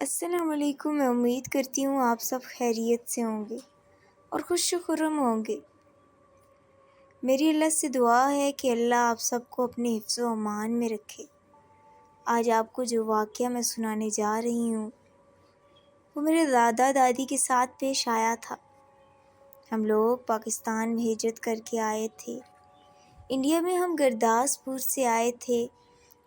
السلام علیکم۔ میں امید کرتی ہوں آپ سب خیریت سے ہوں گے اور خوش و خرم ہوں گے۔ میری اللہ سے دعا ہے کہ اللہ آپ سب کو اپنے حفظ و امان میں رکھے۔ آج آپ کو جو واقعہ میں سنانے جا رہی ہوں وہ میرے دادا دادی کے ساتھ پیش آیا تھا۔ ہم لوگ پاکستان میں ہجرت کر کے آئے تھے۔ انڈیا میں ہم گرداسپور سے آئے تھے۔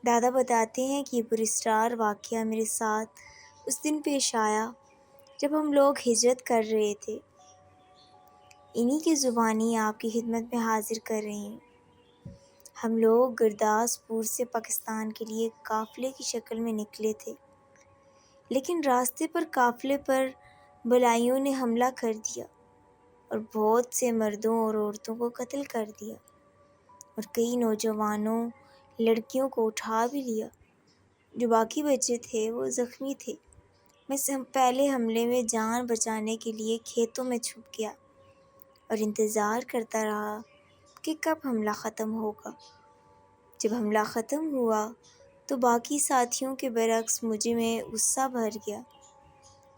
دادا بتاتے ہیں کہ یہ پراسرار واقعہ میرے ساتھ اس دن پیش آیا جب ہم لوگ ہجرت کر رہے تھے۔ انہی کی زبانی آپ کی خدمت میں حاضر کر رہی ہوں۔ ہم لوگ گرداسپور سے پاکستان کے لیے قافلے کی شکل میں نکلے تھے، لیکن راستے پر قافلے پر بلائیوں نے حملہ کر دیا اور بہت سے مردوں اور عورتوں کو قتل کر دیا اور کئی نوجوانوں لڑکیوں کو اٹھا بھی لیا۔ جو باقی بچے تھے وہ زخمی تھے۔ میں پہلے حملے میں جان بچانے کے لیے کھیتوں میں چھپ گیا اور انتظار کرتا رہا کہ کب حملہ ختم ہوگا۔ جب حملہ ختم ہوا تو باقی ساتھیوں کے برعکس مجھے میں غصہ بھر گیا۔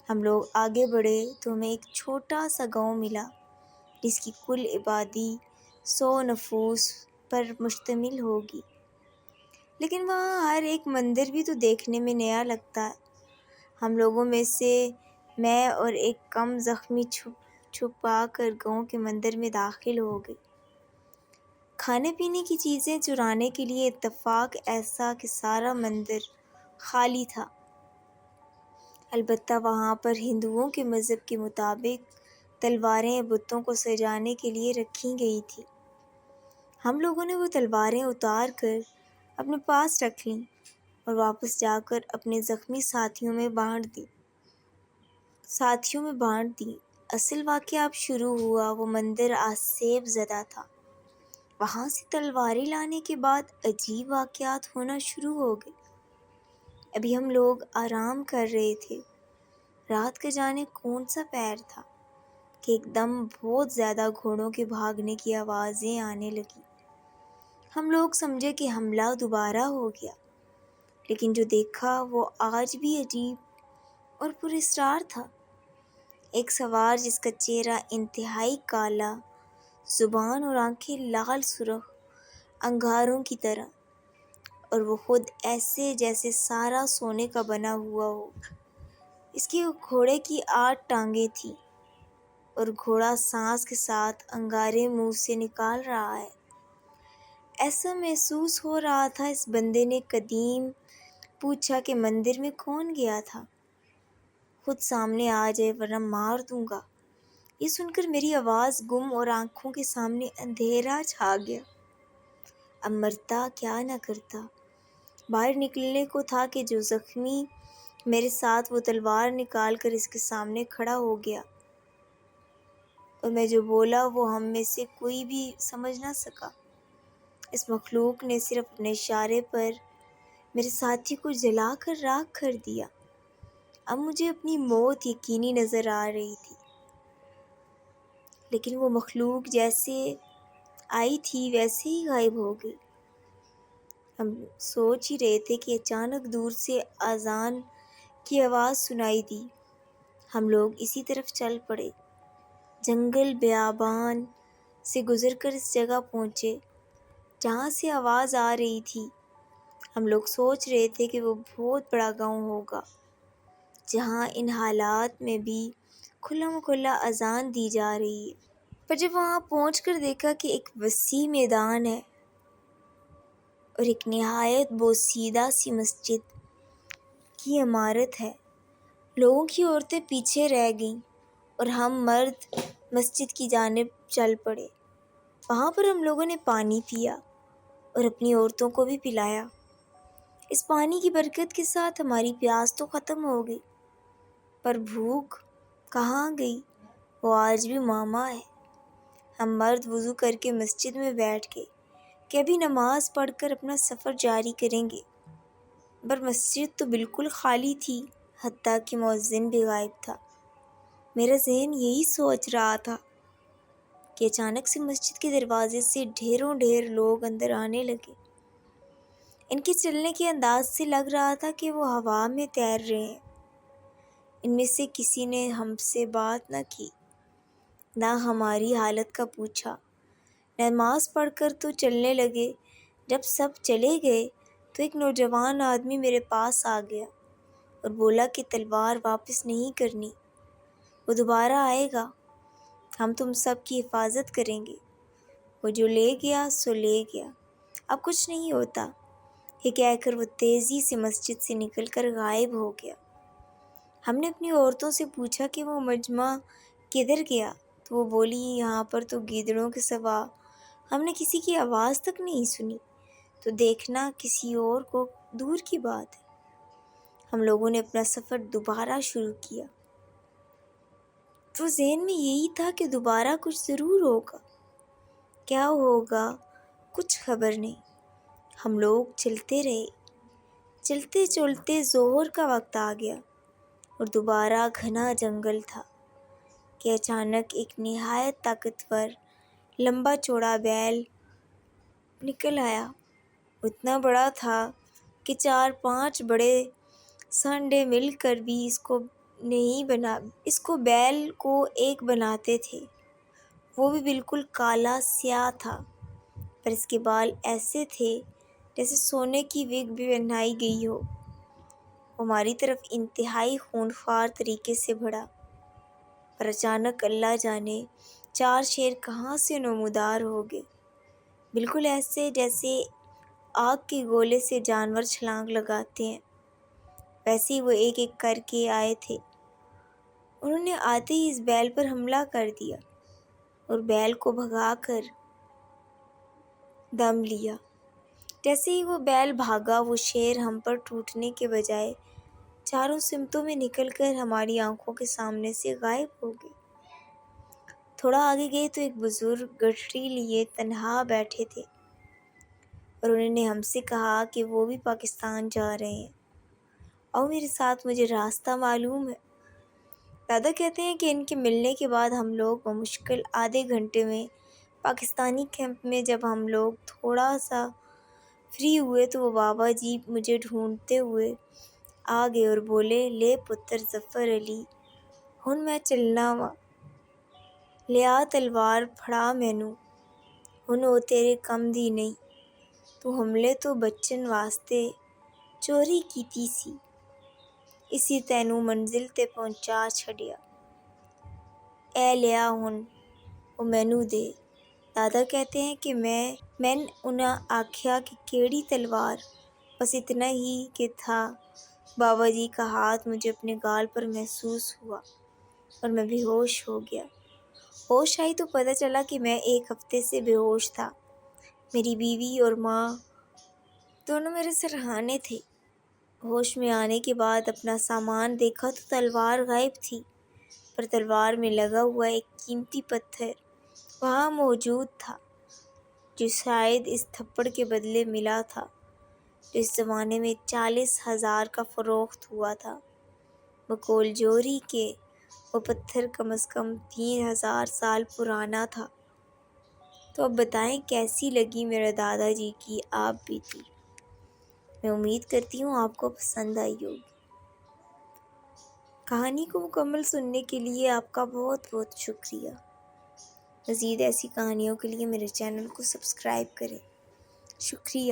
ہم لوگ آگے بڑھے تو ہمیں ایک چھوٹا سا گاؤں ملا جس کی کل آبادی 100 نفوس پر مشتمل ہوگی، لیکن وہاں ہر ایک مندر بھی تو دیکھنے میں نیا لگتا ہے۔ ہم لوگوں میں سے میں اور ایک کم زخمی چھپا کر گاؤں کے مندر میں داخل ہو گئے۔ کھانے پینے کی چیزیں چرانے کے لیے اتفاق ایسا کہ سارا مندر خالی تھا۔ البتہ وہاں پر ہندوؤں کے مذہب کے مطابق تلواریں بتوں کو سجانے کے لیے رکھی گئی تھی۔ ہم لوگوں نے وہ تلواریں اتار کر اپنے پاس رکھ لیں اور واپس جا کر اپنے زخمی ساتھیوں میں بانٹ دیں۔ اصل واقعہ اب شروع ہوا۔ وہ مندر آسیب زدہ تھا۔ وہاں سے تلواریں لانے کے بعد عجیب واقعات ہونا شروع ہو گئے۔ ابھی ہم لوگ آرام کر رہے تھے، رات کا جانے کون سا پہر تھا کہ ایک دم بہت زیادہ گھوڑوں کے بھاگنے کی آوازیں آنے لگی۔ ہم لوگ سمجھے کہ حملہ دوبارہ ہو گیا، لیکن جو دیکھا وہ آج بھی عجیب اور پراسرار تھا۔ ایک سوار جس کا چہرہ انتہائی کالا، زبان اور آنکھیں لال سرخ انگاروں کی طرح، اور وہ خود ایسے جیسے سارا سونے کا بنا ہوا ہو۔ اس کے گھوڑے کی 8 ٹانگیں تھیں اور گھوڑا سانس کے ساتھ انگارے منہ سے نکال رہا ہے۔ ایسا محسوس ہو رہا تھا اس بندے نے قدیم پوچھا کہ مندر میں کون گیا تھا، خود سامنے آ جائے ورنہ مار دوں گا۔ یہ سن کر میری آواز گم اور آنکھوں کے سامنے اندھیرا چھا گیا۔ اب مرتا کیا نہ کرتا۔ باہر نکلنے کو تھا کہ جو زخمی میرے ساتھ وہ تلوار نکال کر اس کے سامنے کھڑا ہو گیا، اور میں جو بولا وہ ہم میں سے کوئی بھی سمجھ نہ سکا۔ اس مخلوق نے صرف اپنے اشارے پر میرے ساتھی کو جلا کر راکھ کر دیا۔ اب مجھے اپنی موت یقینی نظر آ رہی تھی، لیکن وہ مخلوق جیسے آئی تھی ویسے ہی غائب ہو گئی۔ ہم سوچ ہی رہے تھے کہ اچانک دور سے اذان کی آواز سنائی دی۔ ہم لوگ اسی طرف چل پڑے۔ جنگل بیابان سے گزر کر اس جگہ پہنچے جہاں سے آواز آ رہی تھی۔ ہم لوگ سوچ رہے تھے کہ وہ بہت بڑا گاؤں ہوگا جہاں ان حالات میں بھی کھلم کھلا اذان دی جا رہی ہے۔ پر جب وہاں پہنچ کر دیکھا کہ ایک وسیع میدان ہے اور ایک نہایت بوسیدہ سی مسجد کی عمارت ہے۔ لوگوں کی عورتیں پیچھے رہ گئیں اور ہم مرد مسجد کی جانب چل پڑے۔ وہاں پر ہم لوگوں نے پانی پیا اور اپنی عورتوں کو بھی پلایا۔ اس پانی کی برکت کے ساتھ ہماری پیاس تو ختم ہو گئی، پر بھوک کہاں گئی؟ وہ آج بھی معمہ ہے۔ ہم مرد وضو کر کے مسجد میں بیٹھ گئے کہ ابھی نماز پڑھ کر اپنا سفر جاری کریں گے، پر مسجد تو بالکل خالی تھی، حتیٰ کہ مؤذن بھی غائب تھا۔ میرا ذہن یہی سوچ رہا تھا کہ اچانک سے مسجد کے دروازے سے ڈھیر لوگ اندر آنے لگے۔ ان کے چلنے کے انداز سے لگ رہا تھا کہ وہ ہوا میں تیر رہے ہیں۔ ان میں سے کسی نے ہم سے بات نہ کی، نہ ہماری حالت کا پوچھا۔ نماز پڑھ کر تو چلنے لگے۔ جب سب چلے گئے تو ایک نوجوان آدمی میرے پاس آ گیا اور بولا کہ تلوار واپس نہیں کرنی، وہ دوبارہ آئے گا، ہم تم سب کی حفاظت کریں گے۔ وہ جو لے گیا سو لے گیا، اب کچھ نہیں ہوتا، یہ کہہ کر وہ تیزی سے مسجد سے نکل کر غائب ہو گیا۔ ہم نے اپنی عورتوں سے پوچھا کہ وہ مجمع کدھر گیا، تو وہ بولی یہاں پر تو گیدڑوں کے سوا ہم نے کسی کی آواز تک نہیں سنی، تو دیکھنا کسی اور کو دور کی بات ہے۔ ہم لوگوں نے اپنا سفر دوبارہ شروع کیا، تو ذہن میں یہی تھا کہ دوبارہ کچھ ضرور ہوگا، کیا ہوگا کچھ خبر نہیں۔ ہم لوگ چلتے رہے، چلتے چلتے ظہر کا وقت آ گیا اور دوبارہ گھنا جنگل تھا کہ اچانک ایک نہایت طاقتور لمبا چوڑا بیل نکل آیا۔ اتنا بڑا تھا کہ 4-5 بڑے سانڈے مل کر بھی اس کو بیل کو ایک بناتے تھے۔ وہ بھی بالکل کالا سیاہ تھا، پر اس کے بال ایسے تھے جیسے سونے کی وگ بھی پہنائی گئی ہو۔ وہ ہماری طرف انتہائی خونخوار طریقے سے بڑھا، پر اچانک اللہ جانے 4 شیر کہاں سے نمودار ہو گئے، بالکل ایسے جیسے آگ کے گولے سے جانور چھلانگ لگاتے ہیں، ویسے ہی وہ ایک ایک کر کے آئے تھے۔ انہوں نے آتے ہی اس بیل پر حملہ کر دیا اور بیل کو بھگا کر دم لیا۔ جیسے ہی وہ بیل بھاگا، وہ شیر ہم پر ٹوٹنے کے بجائے چاروں سمتوں میں نکل کر ہماری آنکھوں کے سامنے سے غائب ہو گئے۔ تھوڑا آگے گئے تو ایک بزرگ گٹھڑی لیے تنہا بیٹھے تھے اور انہوں نے ہم سے کہا کہ وہ بھی پاکستان جا رہے ہیں، اور میرے ساتھ مجھے راستہ معلوم ہے۔ دادا کہتے ہیں کہ ان کے ملنے کے بعد ہم لوگ بمشکل آدھے گھنٹے میں پاکستانی کیمپ میں جب ہم لوگ تھوڑا سا فری ہوئے تو وہ بابا جی مجھے ڈھونڈتے ہوئے آ گئے اور بولے، لے پتر ظفر علی، ہن میں چلنا وا، لیا تلوار پھڑا مینوں، ہن او تیرے کم دی نہیں، تو حملے تو بچن واسطے چوری کیتی سی، اسی تینوں منزل تے پہنچا چھڈیا، اے لیا ہن او مینوں دے۔ دادا کہتے ہیں کہ میں انہاں آکھیا کہ کیڑی تلوار، بس اتنا ہی کہ تھا بابا جی کا ہاتھ مجھے اپنے گال پر محسوس ہوا اور میں بے ہوش ہو گیا۔ ہوش آئی تو پتہ چلا کہ میں 1 ہفتے سے بے ہوش تھا۔ میری بیوی اور ماں دونوں میرے سرہانے تھے۔ ہوش میں آنے کے بعد اپنا سامان دیکھا تو تلوار غائب تھی، پر تلوار میں لگا ہوا ایک قیمتی پتھر وہاں موجود تھا، جو شاید اس تھپڑ کے بدلے ملا تھا، جو اس زمانے میں 40,000 کا فروخت ہوا تھا۔ بقول جوہری کہ وہ پتھر کم از کم 3,000 سال پرانا تھا۔ تو اب بتائیں کیسی لگی میرے دادا جی کی آپ بیتی؟ میں امید کرتی ہوں آپ کو پسند آئی ہوگی۔ کہانی کو مکمل سننے کے لیے آپ کا بہت بہت شکریہ۔ مزید ایسی کہانیوں کے لیے میرے چینل کو سبسکرائب کریں۔ شکریہ۔